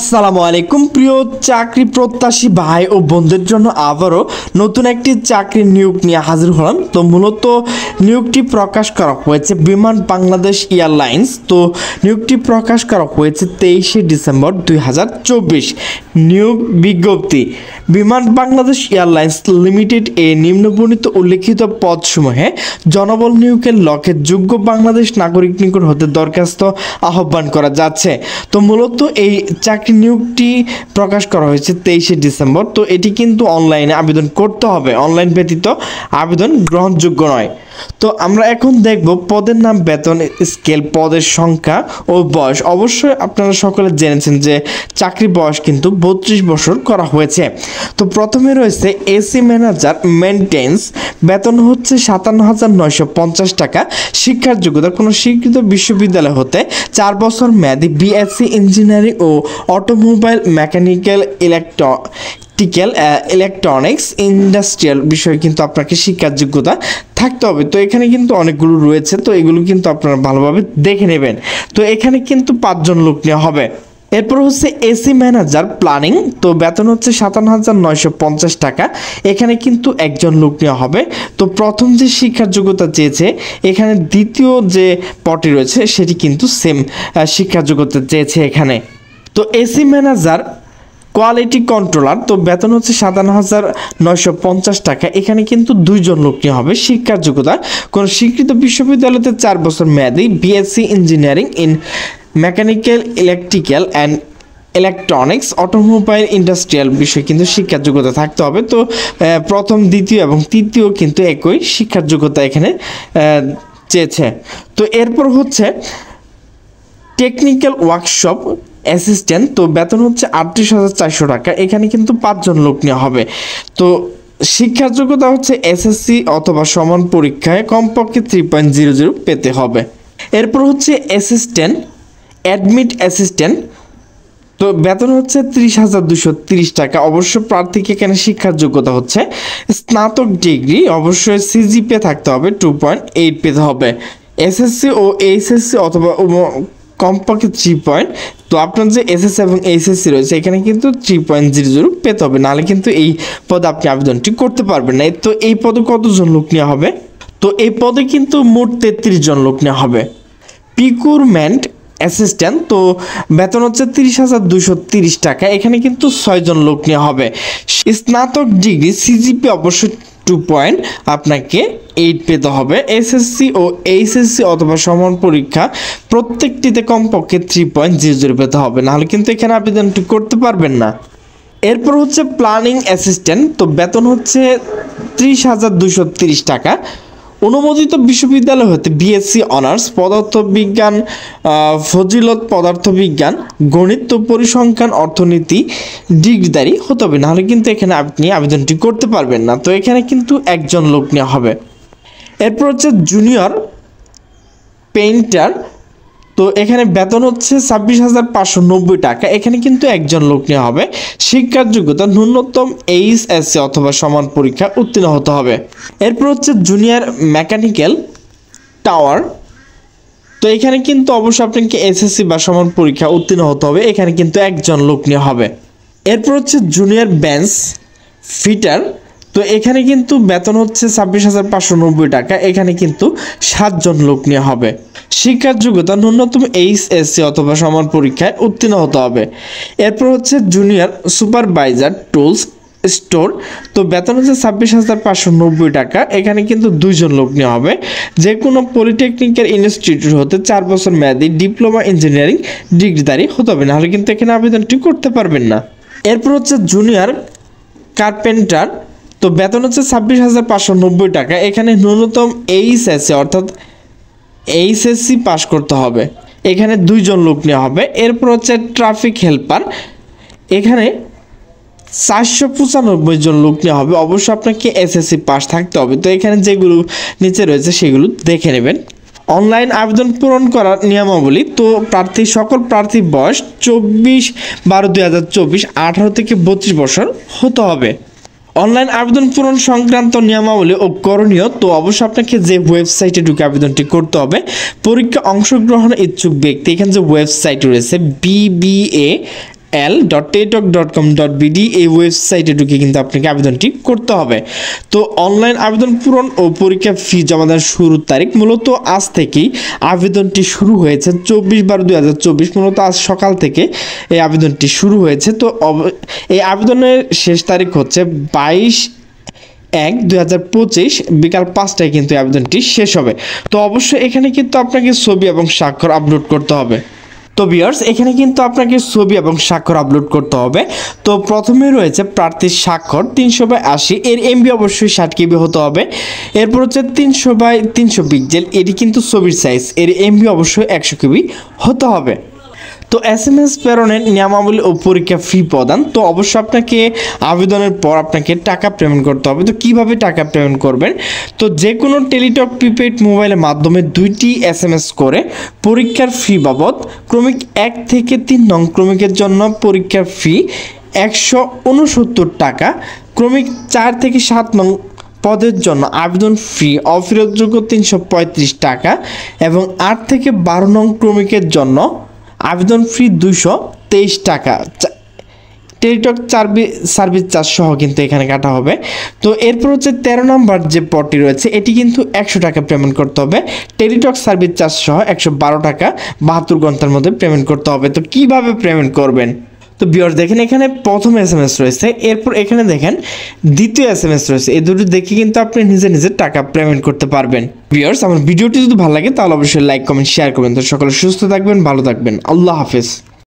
আসসালামু আলাইকুম প্রিয় চাকরি প্রত্যাশী ভাই ও বোনদের জন্য আবারও নতুন একটি চাকরি নিয়োগ নিয়ে হাজির হলাম। তো মূলত নিয়োগটি প্রকাশ করা হয়েছে বিমান বাংলাদেশ এয়ারলাইন্স। তো নিয়োগটি প্রকাশ করা হয়েছে 23শে ডিসেম্বর 2024। নিয়োগ বিজ্ঞপ্তি বিমান বাংলাদেশ এয়ারলাইন্স লিমিটেড এ নিম্নবর্ণিত উল্লেখিত পদসমূহে জনবল নিয়োগের লক্ষ্যে যোগ্য বাংলাদেশ নাগরিক নিকট হতে দরখাস্ত আহ্বান করা যাচ্ছে। তো মূলত এই চাকরি নিয়োগটি প্রকাশ করা হয়েছে 23শে ডিসেম্বর। তো এটি কিন্তু অনলাইনে আবেদন করতে হবে, অনলাইন ব্যতীত আবেদন গ্রহণযোগ্য নয়। তো আমরা এখন দেখব পদের নাম, বেতন স্কেল, পদের সংখ্যা ও বয়স। অবশ্যই আপনারা সকলে জেনেছেন যে চাকরি বয়স কিন্তু 32 বছর করা হয়েছে। তো প্রথমে রয়েছে এসি ম্যানেজার মেনটেন্স, বেতন হচ্ছে 57,950 টাকা। শিক্ষার যোগ্যতা কোনো স্বীকৃত বিশ্ববিদ্যালয় হতে 4 বছর মেয়াদী বিএসসি ইঞ্জিনিয়ারিং ও অটোমোবাইল মেকানিক্যাল ইলেকট্রনিক্স ইন্ডাস্ট্রিয়াল বিষয়ে কিন্তু আপনাকে শিক্ষার যোগ্যতা থাকতে হবে। তো এখানে কিন্তু অনেকগুলো রয়েছে, তো এগুলো কিন্তু আপনারা ভালোভাবে দেখে নেবেন। তো এখানে কিন্তু 5 জন লোক নেওয়া হবে। এরপর হচ্ছে এসি ম্যানেজার প্ল্যানিং, তো বেতন হচ্ছে 57,950 টাকা। এখানে কিন্তু 1 জন লোক নেওয়া হবে। তো প্রথম যে শিক্ষার যোগ্যতা চেয়েছে, এখানে দ্বিতীয় যে পদটি রয়েছে সেটি কিন্তু সেম শিক্ষার যোগ্যতা চেয়েছে এখানে। তো এসি ম্যানেজার কোয়ালিটি কন্ট্রোলার, তো বেতন হচ্ছে 57,950 টাকা। এখানে কিন্তু 2 জন লোক নেওয়া হবে। শিক্ষার যোগ্যতা কোনো স্বীকৃত বিশ্ববিদ্যালয়তে 4 বছর মেয়াদী BSc engineering in mechanical electrical and electronics automobile industrial বিষয়ে কিন্তু শিক্ষার যোগ্যতা থাকতে হবে। তো প্রথম, দ্বিতীয় এবং তৃতীয় কিন্তু একই শিক্ষার যোগ্যতা এখানে চেয়েছে। তো এরপর হচ্ছে টেকনিক্যাল ওয়ার্কশপ অ্যাসিস্ট্যান্ট, তো বেতন হচ্ছে 38,400 টাকা। এখানে কিন্তু 5 জন লোক নেওয়া হবে। তো শিক্ষার যোগ্যতা হচ্ছে এসএসসি অথবা সমান পরীক্ষায় কমপক্ষে 3.00 পেতে হবে। এরপর হচ্ছে অ্যাসিস্ট্যান্ট অ্যাডমিট অ্যাসিস্ট্যান্ট, তো বেতন হচ্ছে 30,230 টাকা। অবশ্য প্রার্থীকে এখানে শিক্ষার যোগ্যতা হচ্ছে স্নাতক ডিগ্রি, অবশ্যই সিজিপিএ থাকতে হবে 2.8 পেতে হবে। এসএসসি ও এইচএসসি অথবা কমপক্ষে 3 পয়েন্ট। তো আপনার যে এসএসসি এবং এইচএসসি রয়েছে এখানে কিন্তু 3.00 পেতে হবে, নাহলে কিন্তু এই পদে আপনি আবেদনটি করতে পারবেন না। তো এই পদে কতজন লোক নেওয়া হবে? তো এই পদে কিন্তু মোট 33 জন লোক নেওয়া হবে। পিকুরমেন্ট অ্যাসিস্ট্যান্ট, তো বেতন হচ্ছে 30,230 টাকা। এখানে কিন্তু 6 জন লোক নেওয়া হবে। স্নাতক ডিগ্রি সিজিপি অবশ্যই 2 আপনাকে 8 পেতে হবে। এসএসসি ও এইচএসসি অথবা সমান পরীক্ষা প্রত্যেকটিতে কমপক্ষে 3.00 পেতে হবে, নাহলে কিন্তু এখানে আবেদনটি করতে পারবেন না। এরপর হচ্ছে প্ল্যানিং অ্যাসিস্ট্যান্ট, তো বেতন হচ্ছে 30,230 টাকা। অনুমোদিত বিশ্ববিদ্যালয় হতে বিএসসি অনার্স পদার্থবিজ্ঞান, ফজিলত পদার্থবিজ্ঞান, গণিত, পরিসংখ্যান, অর্থনীতি ডিগ্রিধারী হতে হবে, নাহলে কিন্তু এখানে আপনি আবেদনটি করতে পারবেন না। তো এখানে কিন্তু 1 জন লোক নেওয়া হবে। এরপর হচ্ছে জুনিয়র পেইন্টার, তো এখানে বেতন হচ্ছে 26,590 টাকা। এখানে কিন্তু 1 জন লোক নেওয়া হবে। শিক্ষার যোগ্যতা ন্যূনতম এইচএসসি অথবা সমান পরীক্ষা উত্তীর্ণ হতে হবে। এরপর হচ্ছে জুনিয়র মেকানিক্যাল টাওয়ার, তো এখানে কিন্তু অবশ্যই আপনাকে এসএসসি বা সমান পরীক্ষা উত্তীর্ণ হতে হবে। এখানে কিন্তু 1 জন লোক নেওয়া হবে। এরপর হচ্ছে জুনিয়র বেঞ্চ ফিটার, তো এখানে কিন্তু বেতন হচ্ছে 26,590 টাকা। এখানে কিন্তু 7 জন লোক নেওয়া হবে। শিক্ষার যোগ্যতা ন্যূনতম এইচএসসি অথবা সমান পরীক্ষায় উত্তীর্ণ হতে হবে। এরপর হচ্ছে জুনিয়র সুপারভাইজার টুলস স্টোর, তো বেতন হচ্ছে 26,590 টাকা। এখানে কিন্তু 2 জন লোক নেওয়া হবে। যে কোনো পলিটেকনিক্যাল ইনস্টিটিউট হতে 4 বছর মেয়াদী ডিপ্লোমা ইঞ্জিনিয়ারিং ডিগ্রিধারী হতে হবে, নাহলে কিন্তু এখানে আবেদনটি করতে পারবেন না। এরপর হচ্ছে জুনিয়র কার্পেন্টার, তো বেতন হচ্ছে 26,590 টাকা। এখানে ন্যূনতম এইচএসসি অর্থাৎ এইচএসসি পাস করতে হবে। এখানে 2 জন লোক নেওয়া হবে। এরপর হচ্ছে ট্রাফিক হেল্পার, এখানে 495 জন লোক নেওয়া হবে। অবশ্যই আপনাকে এসএসসি পাস থাকতে হবে। তো এখানে যেগুলো নিচে রয়েছে সেগুলো দেখে নেবেন। অনলাইন আবেদন পূরণ করার নিয়মাবলী, তো সকল প্রার্থীর বয়স 24/12/2024 18 থেকে 32 বছর হতে হবে। অনলাইন আবেদন পূরণ সংক্রান্ত নিয়মাবলী ও করণীয়, তো অবশ্যই আপনাকে যে ওয়েবসাইটে ঢুকে আবেদনটি করতে হবে। পরীক্ষা অংশগ্রহণের ইচ্ছুক ব্যক্তি, এখানে যে ওয়েবসাইট রয়েছে BBA l.teletalk.com.bd এই ওয়েবসাইটে ঢুকে কিন্তু আপনাকে আবেদনটি করতে হবে। তো অনলাইন আবেদন পূরণ ও পরীক্ষা ফি জমা দেওয়ার শুরুর তারিখ মূলত আজ থেকেই আবেদনটি শুরু হয়েছে 24/12/2024, মূলত আজ সকাল থেকে এই আবেদনটি শুরু হয়েছে। তো এই আবেদনের শেষ তারিখ হচ্ছে 22/1/2025 বিকাল 5টায় কিন্তু আবেদনটি শেষ হবে। তো অবশ্যই এখানে কিন্তু আপনাকে ছবি এবং স্বাক্ষর আপলোড করতে হবে। তো ভিউয়ার্স, এখানে কিন্তু আপনাকে ছবি এবং স্বাক্ষর আপলোড করতে হবে। তো প্রথমে রয়েছে প্রার্থীর স্বাক্ষর 300/80, এর এমবি অবশ্যই 60 KB হতে হবে। এরপর হচ্ছে 300/300 পিক্সেল, এটি কিন্তু ছবির সাইজ, এর এমবি অবশ্যই 100 KB হতে হবে। তো SMS প্রেরণের নিয়মাবলী ও পরীক্ষা ফি প্রদান, তো অবশ্যই আপনাকে আবেদনের পর আপনাকে টাকা পেমেন্ট করতে হবে। তো কিভাবে টাকা পেমেন্ট করবেন, তো যে কোনো টেলিটক প্রিপেইড মোবাইলের মাধ্যমে 2টি SMS করে পরীক্ষার ফি বাবদ ক্রমিক 1 থেকে 3 নং ক্রমিকের জন্য পরীক্ষার ফি 169 টাকা, ক্রমিক 4 থেকে 7 নং পদের জন্য আবেদন ফি অফেরতযোগ্য 335 টাকা এবং 8 থেকে 12 নং ক্রমিকের জন্য আবেদন ফি 223 টাকা। টেলিটক সার্ভিস চার্জ সহ কিন্তু এখানে কাটা হবে। তো এরপর হচ্ছে 13 নম্বর যে পদটি রয়েছে এটি কিন্তু 100 টাকা পেমেন্ট করতে হবে। টেলিটক সার্ভিস চার্জ সহ 112 টাকা 72 ঘন্টার মধ্যে পেমেন্ট করতে হবে। তো কিভাবে পেমেন্ট করবেন, তো ভিউয়ার্স দেখেন এখানে প্রথম SMS রয়েছে, এরপর এখানে দেখেন দ্বিতীয় SMS রয়েছে, এই দুটো দেখে কিন্তু আপনি নিজে নিজে টাকা পেমেন্ট করতে পারবেন। ভিউয়ার্স, আমার ভিডিওটি যদি ভালো লাগে তাহলে অবশ্যই লাইক কমেন্ট শেয়ার করবেন। তো সকলে সুস্থ থাকবেন, ভালো থাকবেন, আল্লাহ হাফেজ।